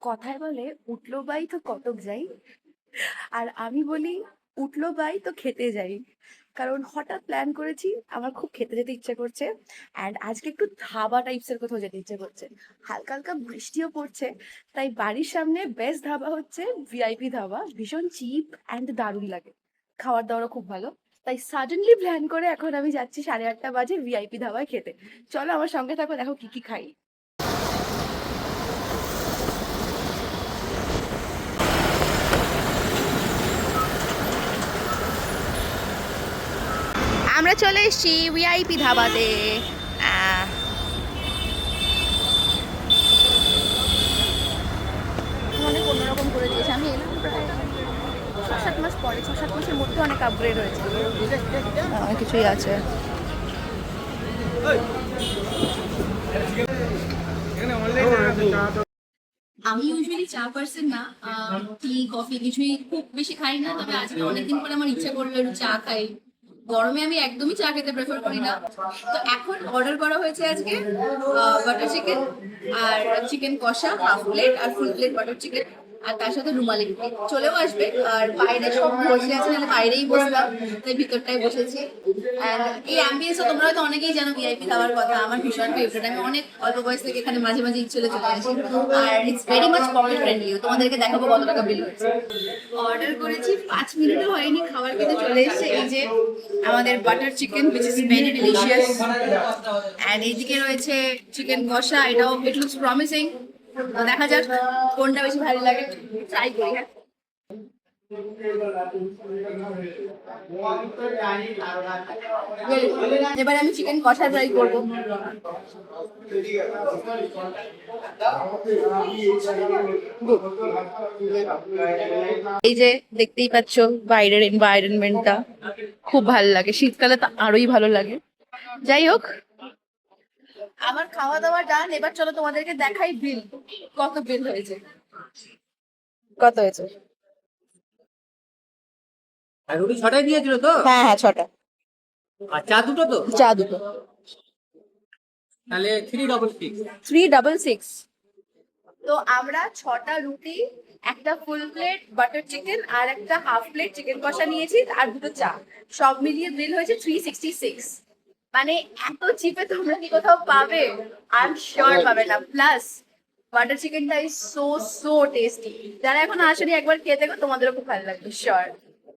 কথায় বলে উঠলো বাই তো কতক যাই, আর আমি বলি উঠলো বাই তো খেতে যাই। কারণ হঠাৎ প্ল্যান করেছি, আমার খুব খেতে যেতে ইচ্ছে করছে। অ্যান্ড আজকে একটু ধাবা টাইপসের কোথাও যেতে ইচ্ছে করছে। হালকা হালকা বৃষ্টিও পড়ছে, তাই বাড়ির সামনে বেস্ট ধাবা হচ্ছে ভিআইপি ধাবা। ভীষণ চিপ অ্যান্ড দারুণ লাগে, খাওয়ার দাওয়ারও খুব ভালো। তাই সাডেনলি প্ল্যান করে এখন আমি যাচ্ছি 8:30 বাজে ভিআইপি ধাবায় খেতে। চলো আমার সঙ্গে থাকো, দেখো কি কি খাই। আমরা চলে এসেছি ভিআইপি ধাবাতে। অনেক অন্যরকম করে দিয়েছে। আমি এলাম প্রায় 6-7 মাস পরে, 6-7 মাসের মধ্যে অনেক আপগ্রেড হয়েছে, অনেক কিছুই আছে। আমি ইউজুয়ালি চা পার্সন না, টি কফি কিছুই খুব বেশি খাই না। তবে আজকে অনেকদিন পরে আমার ইচ্ছা করলো একটু চা খাই। গরমে আমি একদমই চা খেতে প্রেফার করি না। তো এখন অর্ডার করা হয়েছে আজকে বাটার চিকেন আর চিকেন কষা হাফ প্লেট আর ফুল প্লেট বাটার চিকেন, আর তার সাথে রুমালি রুটি চলেও আসবে। আর বাইরে সব বসে আছে, মানে বাইরেই বসলাম, তাই ভিতরটাই বসেছি। And এই অ্যাম্বিয়েন্সও তোমরা হয়তো অনেকেই জানো, ভিআইপি খাওয়ার কথা আমার ভীষণ ফেভারিট। আমি অনেক অল্প বয়স থেকে এখানে মাঝে মাঝে ইচ্ছে চলে আসি। আর it's very much pocket friendly. তোমাদেরকে দেখাবো কত টাকা বিল হয়েছে। অর্ডার করেছি 5 মিনিটও হয়নি, খাবার খেতে চলে এসেছে। এই যে আমাদের butter chicken which is very delicious, and এইদিকে রয়েছে চিকেন কষা, এটাও ইট লুকস প্রমিসিং। তো দেখা যাক কোনটা বেশি ভালো লাগে, ট্রাই করি। হ্যাঁ, এবার আমি চিকেন কষা ট্রাই করবো। এই যে দেখতেই পাচ্ছ বাইরের এনভায়রনমেন্টটা খুব ভালো লাগে, শীতকালে তো আরোই ভালো লাগে। যাই হোক, আমার খাওয়া দাওয়া ডান। এবার চলো তোমাদেরকে দেখাই বিল, কত বিল হয়েছে। কত হয়েছে? আর রুটি ছটাই দিয়েছিল তো? হ্যাঁ হ্যাঁ, 6টা। আর চা দুটো তো? চা দুটো। তাহলে 366। 366। তো আমরা 6টা রুটি, একটা ফুল প্লেট বাটার চিকেন আর একটা হাফ প্লেট চিকেন কষা নিয়েছি, আর দুটো চা। সব মিলিয়ে বিল হয়েছে 366। মানে এত চিপে তোমরা কি কোথাও পাবে? আই এম শিওর পাবে না। প্লাস বাটার চিকেনটা ইজ সো সো টেস্টি। যারা এখন আসেনি একবার খেয়ে দেখো, তোমাদেরও খুব ভালো লাগবে শিওর।